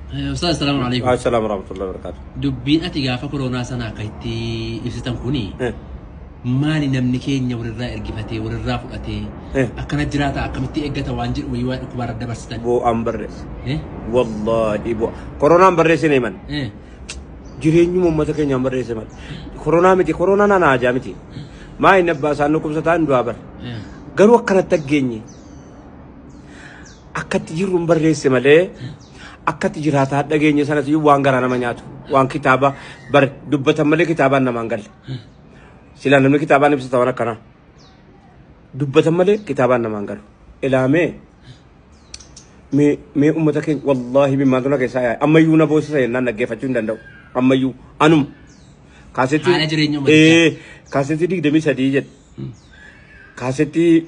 أستاذ السلام عليكم. السلام ورحمة الله وبركاته. دبين أتيجا فكورونا سنة كيتي إفتتام كوني. مالي نمنكين يور الرائر جفتي ور الرافق أتي. أكنا جراتا أكمتي إجتا وانجر ويوان كبار الدبستان. بو أمبرس. والله بو كورونا أمبرس نيمان. جرين يوم ما تكين أمبرس نيمان. كورونا متي كورونا نانا جامتي. ما ينبأ سانوكم ستان دوابر. قالوا أكنا تجيني. أكتر يوم أمبرس ماله. أكتر جراتا تجيني سنة يو وانغرانا منياتو. وان كتابة بر دبته ماله كتابة نمانغال. سيلان نملك كتابان بس توانا كنا دبته ماله كتابان نمانغال. إلهامه me ummata keenya wallahi bimmaan tuna keessa yaa ammayyuu na boosisa yennaan naggeeffachuu hin danda'u ammayyuu anum kaasetii 23 jedhe kaasetii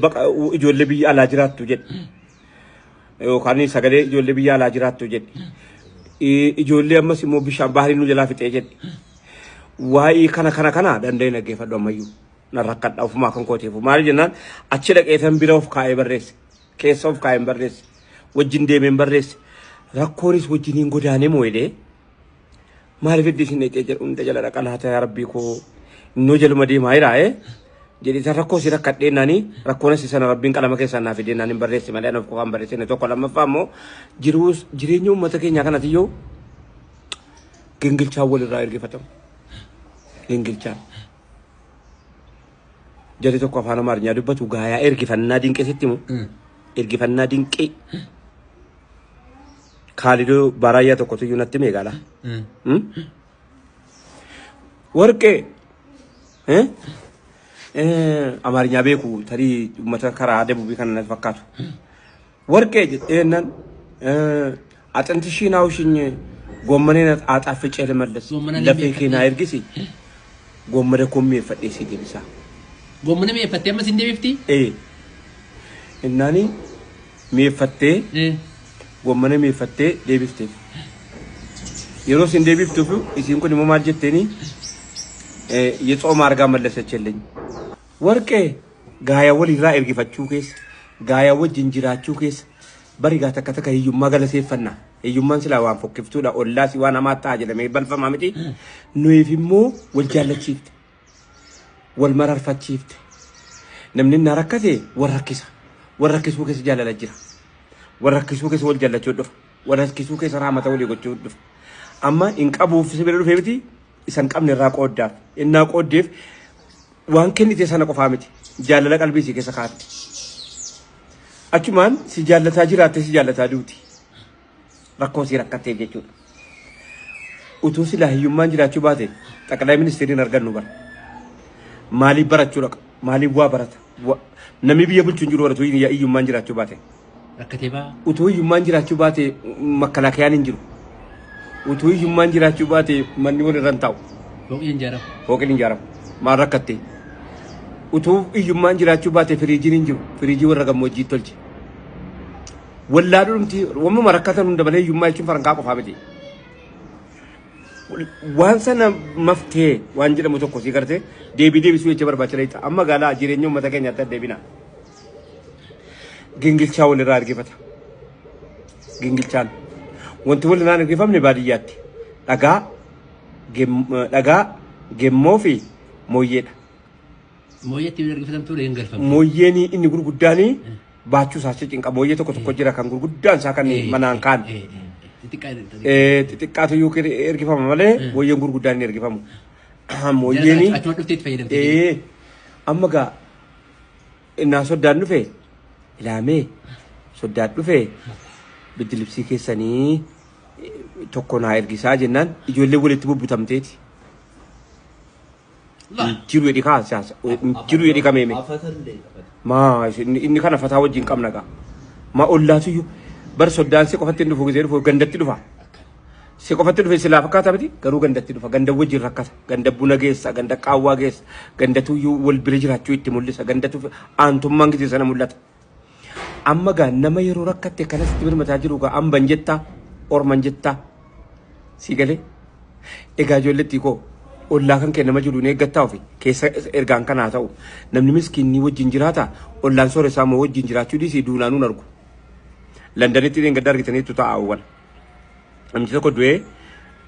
baqa ijoollee biyya alaa jiraattu jedhe yookaan sagalee ijoollee biyya alaa jiraattu jedhe ijoollee ammas immoo bishaan baharii nu jalaa fixee jedhe waa'ee kana danda'e naggeeffadhu ammayyuu na rakkadha ofumaa kan kooteefu maali jennaan achi dhaqeetan bira of kaa'ee barreesse keessa of kaa'een barreesse wajjin deemeen barreesse rakkoonis wajjiniin godaanee moo'ee maaliif iddoo isin dhaqee jedhu hunda jala dhaqa laata yaa rabbii koo innoo jaluma deemaa jira jedhee isa rakkoo si rakkadhee naanii rakkoonis sana rabbiin qalama keessaan naaf fidee naaniin barreesse malee anoof qofaan barreesse tokko lammaffaa immoo jireenya uummata keenyaa kanatti yoo gingilchaan walirraa ergifatamu gingilchaan jadi tokko afaan Amaariyaa dubbatu gaayaa ergifannaa dinqeesitti mu ergifannaa dinqee Khalidoo Barayyaa tokkotu iyyuu natti meeqaadha warqee Amaariyaa beeku tarii uummata karaa deebuubii kana natti fakkaatu warqee jedheennan axanti shiinaa ushinye goommaneen aaxaaffacee lemallas lafee keenaa ergisi goommada kommee fadheesii deebisaa. Gommana me fatte amma sinde bifti? Innani me fatte gommana me fatte debifte. Yeroo sinde biftu isin kun immoo maal jetteni የጾም አርጋ መለሰችልኝ ወርቄ ጋያ ወሊራ ergifachuu keessa gaaya wajjin jiraachuu keessa bari gaa takka takka hiyyummaa galaseeffannaa hiyyummaan silaa waan fokkiftuudha ollaasi waan hamaa ta'a jedhamee balfamaa miti nuyiif immoo wal jaallachiifte wal mararfachiifte namni na rakkate warra rakkisuu keessa jaalala jira warra rakkisuu keessa wal jaallachuu dhufa warra rakkisuu keessa raamata walii gochuu dhufa amma in qabuuf sibira dhufee miti isan qabne irraa qooddaaf innaa qooddeef waan kennite sana qofaa miti jaalala qalbii si keessa kaa'atte achumaan si jaallataa jiraatte si jaallataa duuti rakkoo si rakkattee jechuudha utuu silaa hiyyummaan jiraachuu baate xaqalaa ministeeriin argannu bara maaliif barachuu dhaqa maaliif waa barata namni biyya bulchuun jiru waratu hiyyummaan jiraachuu baate rakkatee utuu hiyyummaan jiraachuu baate makkalakayaan hin jiru utuu hiyyummaan jiraachuu baate manni wal irra hin taa'u fooqiin hin ijaaramu maal rakkattee utuu hiyyummaan jiraachuu baate firiijiin hin jiru firiijii warra gammoojjii tolche wallaadhumti wammuma rakkatan hunda malee hiyyummaa jechuun farankaa qofaa miti waan sana maftee waan jedhamu tokko si garte deebisuu jecha barbaachisa ta'a amma gaalaa jireenya uummata keenyaatti deebina gingilchaa walirraa ergifata gingilchaan wanti walirraa ergifamne baadiyyaatti dhagaa gemmoo fi mooyyeedha mooyyeetti ergifatamtuu dha galfamu mooyyeen inni gurguddaanii baachuu isaa cinqa mooyyee tokko jira kan gurguddaan isaa kan manaan kaan xixiqqaatu yookiin ergifama malee mooyyeen gurguddaan ni ergifamu mooyyeen amma gaa innaa soddaan dhufe ilaamee soddaan dhufe biddilibsii keessanii tokko naa ergisaa jennaan ijoollee walitti bubbutamteeti jiru jedhi kaasa jiru jedhi kameeme maa inni kana fataa wajjin qabna gaa maa ollaatu bar soddaan si qofatti dhufu gisee dhufu gandatti dhufa si qofatti dhufe silaa fakkaata miti garuu gandatti dhufa ganda wajjin rakkata ganda buna geessa ganda qaawwaa geessa gandatu wal bira jiraachuu itti mul'isa gandatu aantummaan gisee sana mul'ata amma gaa nama yeroo rakkatte kanatti birmataa jiru gaa amban jettaa orman jettaa si galee egaa ijoolletti koo ollaa kan kenna nama jiru ne eeggattaa ofi keessa ergaan kanaa ta'u namni miskiinni wajjin jiraata ollaan soora isaa moo wajjin jiraachuu dhiisii duunaanuun argu Londanitti den gadar gitani tuta awwal amti ko duwe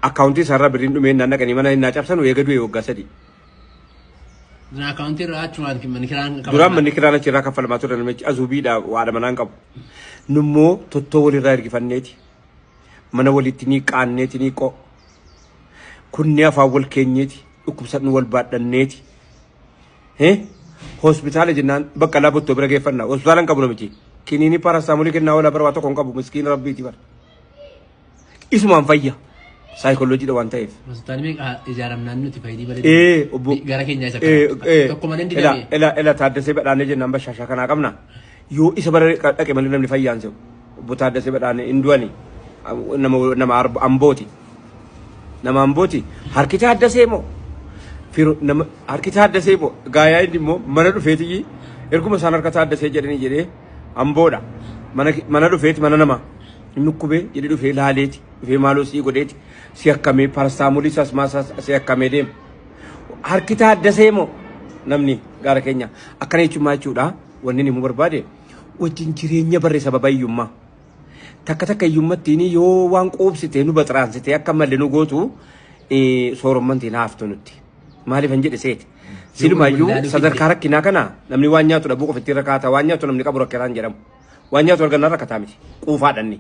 accounti sarra birin dume nan nakani mana na capsan we gadu wogga sadi na accounti raachu man man kiran duram man kiran ci raka falma to dan me azubi da wada manan qab nummo totto woli raar gifanneti mana wolitti ni qaanneti ni qo kunni afa wol kenyeti ukubsan wol badanneti hospital jinan bakala butto brage fanna hospitalan kabulo miti kinini paracetamol kenna wala barwato kon kabu miskin rabbi tibar isman fayya psychology da wanta if hospital me ijaram nannu ti faydi bale gara kenya isa tokko manen diga ela tadde bedane je namba shasha kana kamna yo isa bare dake man namni fayyan so bu tadde bedane indwani nama amboti harkita adda mo firo nama harkita adda mo gaya indimo mana du feti erkuma sanar kata adda jedeni jede amboda mana du feti mana nama nukube jede du fe laleti fe malo si godeti si akame paracetamol sas masas si akame dem harkita adda mo namni gara kenya akane chuma chuda wonni ni mu barbade wajin jirenya barre sababayyumma takka yummatti yo wan qobsite nu batransite akamalle nu gotu soromanti naftunutti mali fanjide set silmayu sadar karakina kana namni wanya to da buko fitira kata wanya to namni kaburo keran jedam wanya to ganna rakata miti qufa danni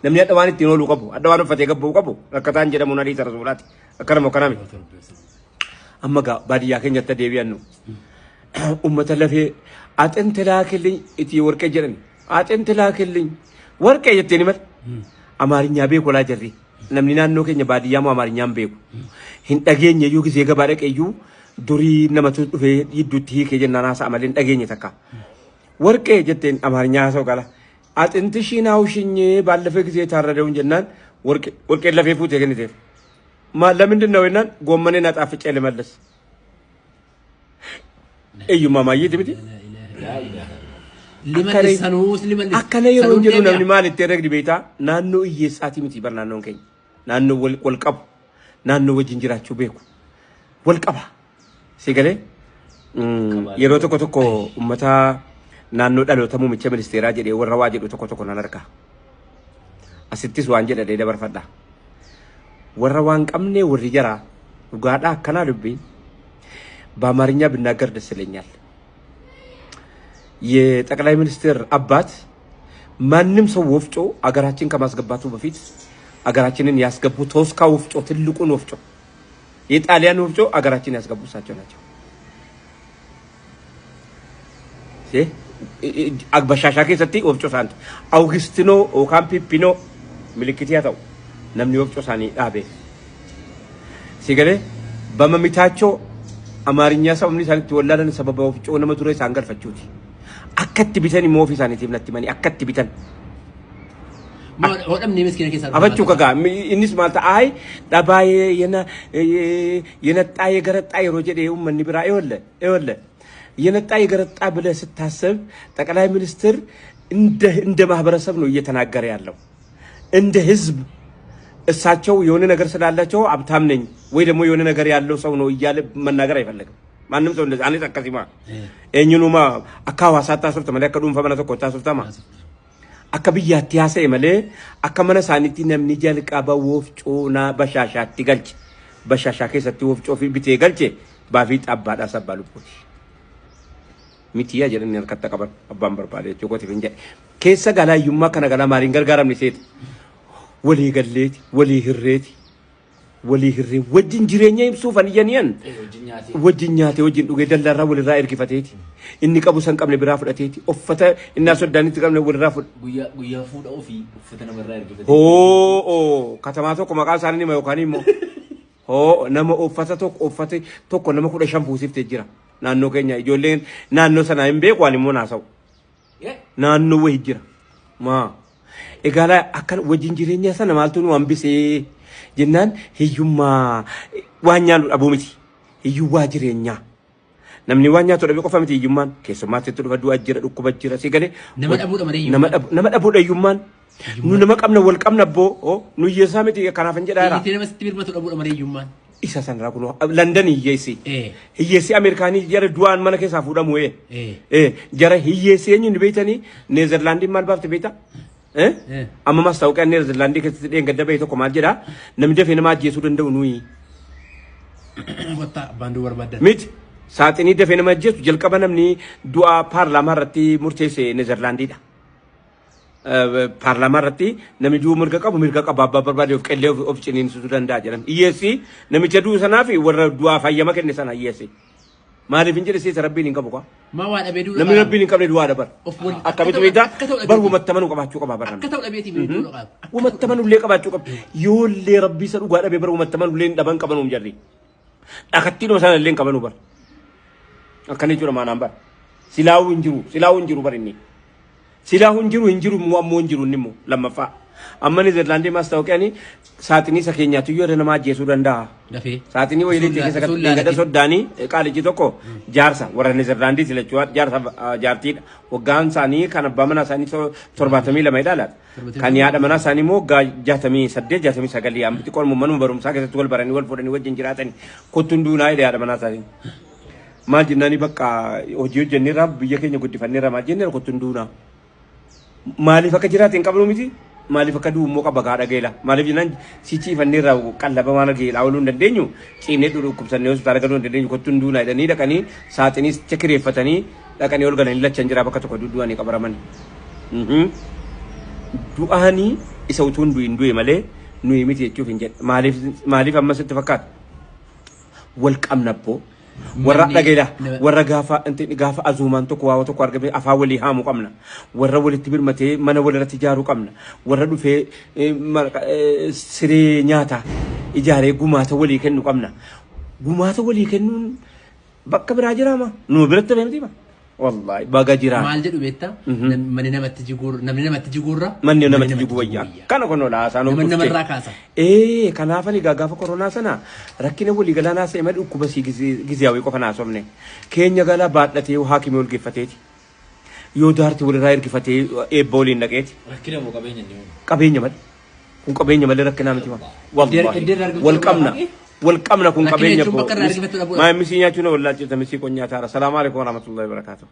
namni adawani tino lu qabu adawani fate gabbu qabu rakatan jedam nadi tarsulati akaramo kanami amma ga badiya kenya ta debiyannu ummata lafi atent lakilin iti worke jedani atent lakilin worke yetteni mat amarinya be ko la jarri namni nanno kenya badiya mo amarinya be ko hin dageenye yu gise ga bare keyu duri namatu dufe yiddutti ke jenna na sa amalin dageenye takka worke jetten amarinya so kala atent shinaw shinye ballafe gise tarradeun jennan worke lafe fute genite ma lamindin ነው እናን ጎመኔ ናጣፍጬ ለመለስ እዩ ማማ ይድብዲ ሊመልሰኑስ ሊመልስ አከለ ይሮንጀሉ ነምኒ ማለት ተረግዲ ቤታ ናኖ እየሳቲ ምት ይበርናኖ እንከኝ ናኖ ወልቀብ ናኖ ወጅንጅራችሁ ቤኩ ወልቀባ ሲገለ የሮ ተኮ ኡመታ ናኖ ዳሎ ተሙ ምቸ ሚኒስቴራ ጀዴ ወራዋ ጀዶ ተኮ ናነርካ አስቲስ ዋንጀ ደደ ደበርፈዳ ወራዋን ቀምኔ ወሪጀራ ጋዳ ከና ልቤ በአማርኛ ብናገር ደስ ይለኛል የጠቅላይ ሚኒስትር አባት ማንንም ሰው ወፍጮ አገራችን ከማስገባቱ በፊት አገራችንን ያስገቡ ቶስካ ወፍጮ ትልቁን ወፍጮ የጣሊያን ወፍጮ አገራችን ያስገቡ ሳቸው ናቸው አግባሻሻከ ሰቲ ወፍጮ ሳንት አውግስቲኖ ኦካምፒፒኖ ምልክት ያታው namni wofco sani dhabe sigale bamamitacho amarinya sabni santi walladan sababa wofco nama dure sangal fachuti akkatti bitani mo fi sani timnatti mani akkatti bitan ma odam ni miskina kesa abachu kaga inis malta ay dabaye yena taye garata yroje de umman bira ewolle yena taye garata bለ ስታሰብ ጠቅላይ ሚኒስትር እንደ ማህበረሰብ ነው እየተናገረ ያለው እንደ ህዝብ እሳቸው የሆነ ነገር ስላላቸው አብታም ነኝ ወይ ደግሞ የሆነ ነገር ያለው ሰው ነው እያለ መናገር አይፈልግም ማንንም ሰው እንደዛ አኔ ተከሲማ እኙኑማ አካዋ ሳታስብ ተመለከዱን ፈመና ተቆጣ ሱፍታማ አከብያት ያሰ መለ አከመነ ሳኒቲ ነምኒ ጀልቃ በወፍጮና በሻሻቲ ገልጭ በሻሻ ከሰቲ ወፍጮ ፊ ቢቴ ገልጭ ባፊት አባዳ ሰባሉት ሚቲያ ጀረን ያልከተቀበ አባን በርባለ ጆቆት ፍንጀ ከሰ ጋላዩማ ከነጋላ ማሪን ገርጋራም ሊሴት ወሊ ገሌት ወሊ ህሬት ወሊ ህሬ ወጅን ጅሬኛ ይብሱ ፈንየኒያን ወጅኛቴ ወጅን ዱገ ደላራ ወሊ ራይር kifateet inni qabu san qabne bira fudateet uffata inna soddanitti qabne wali rafu guya fuda ofi uffata nama raa ergifateet katama tokko maqaa isaanii ma yookaan immoo nama uffata tokko nama 15 fuusifte jira naannoo keenya ijoolleen naannoo sana hin beeku ani immoo naasaw naannoo wayii jira ma egala akan wajin jirenya sana maltu nu ambise jennan hiyumma wanya abumiti hiyuwa jirenya namni wanya to dabe qofa miti hiyumman kesumatti to duba ajira dukkuba jira sigale nama dabu da hiyumman nu nama qabna wal qabna bo nu yesa miti kana fanje dara iti nama sitibir matu dabu da hiyumman isa san rakuno london hiyesi amerikani jara duan mana kesa fudamu jara hiyesi nyu betani netherland man bafte beta amma maastaawoqaa inni Neezerlaandii keessatti dheenga dabee tokko maal jedhaa namni dafee nama ajjeesuu danda'u nuyi. Miti saaxinii dafee nama ajjeesu jalqaba namni du'a paarlaamaa irratti murteesse Neezerlaandiidha. Paarlaamaa irratti namni du'u mirga qabu abbaa barbaade of qellee of ciniinsisuu danda'a jedhan. Hiyyeessi namicha du'u sanaa fi warra du'aa fayyama kenne sana hiyyeessi. Maaliif hin jedhe seeta rabbiin hin qabu kwa? Namni rabbiin hin qabne du'aa dabar. Akkamitti beektaa bar wumatti amanuu qabaachuu qaba barran. Wumatti amanullee qabaachuu qaba. Yoollee rabbii isa dhugaa dhabee bar wumatti amanullee dhaban qabanuu hin jarri. Dhakattiin sana illee hin qabanuu bar. Akkana jechuudha maanaan bar. Silaawuu hin jiru bar inni. Silaawuu hin jiru ammoo hin jiru inni immoo lammaffaa. Amma Neezerlaandii maastaawoqiyaani saaxinii isa keenyaatu yoo nama ajjeesuu danda'a. Saaxinii wayii keessa gada soddaanii qaalichi tokko jaarsa warra Neezerlaandii silachuu jaarsa jaartiidha. Waggaan isaanii kan abbaa manaa isaanii 72 ilaala. Kan yaada manaa isaanii immoo waggaa 68 69 ammatti qormu manuma barumsaa keessatti wal baranii wal fuudhanii wajjin jiraatanii kottuun duunaa yaada manaa isaanii. Maal jennaani bakka hojii hojjenneerraa biyya keenya guddifanneerraa maal jenneera kottuun duunaa. Maaliif akka jiraate hin qabnu miti? Maaliif akka du'u immoo qaba gaadha geela maaliif jennaan sichiifanneerraa qallaba maana geelaa ooluu hin dandeenyu ciimnee dhukkubsannee hospitaala galuu hin dandeenyu kottuun duunaa jedhanii dhaqanii saaxiniis chekireeffatanii dhaqanii ol galanii lachan jiraa bakka tokko du'anii qabaraman. Du'anii isa utuu hin du'e malee nuyi miti jechuuf hin jedhe maaliif ammas itti fakkaata wal qabnabboo warra dhageela warra gaafa azuumaan tokko waa tokko argame afaan walii haamu qabna warra walitti birmatee mana walirratti ijaaruu qabna warra dhufee siree nyaata ijaaree gumaata walii kennu qabna gumaata walii kennuun bakka biraa jiraama nu biratti beemti ba wallahi baga jira maal jedhu beetta manni namatti jiguurra manni namatti jigu wayyaa kana kono la saanu manni namarraa kaasa kanaafani gaafa koronaa sana rakkina walii galaanaa ta'e madu kuba si giziyaawii qofa naasofne keenya galaa baadhatee haakimii ol geeffateeti yoo daarti walirraa ergifatee eebba waliin dhaqeeti rakkina moo qabeenya mal kun qabeenya mal rakkinaa miti wallahi wal qabna kun qabeenya ko maa misinya chuna wallahi tamisi qonya taara assalamu alaykum wa rahmatullahi wa barakatuh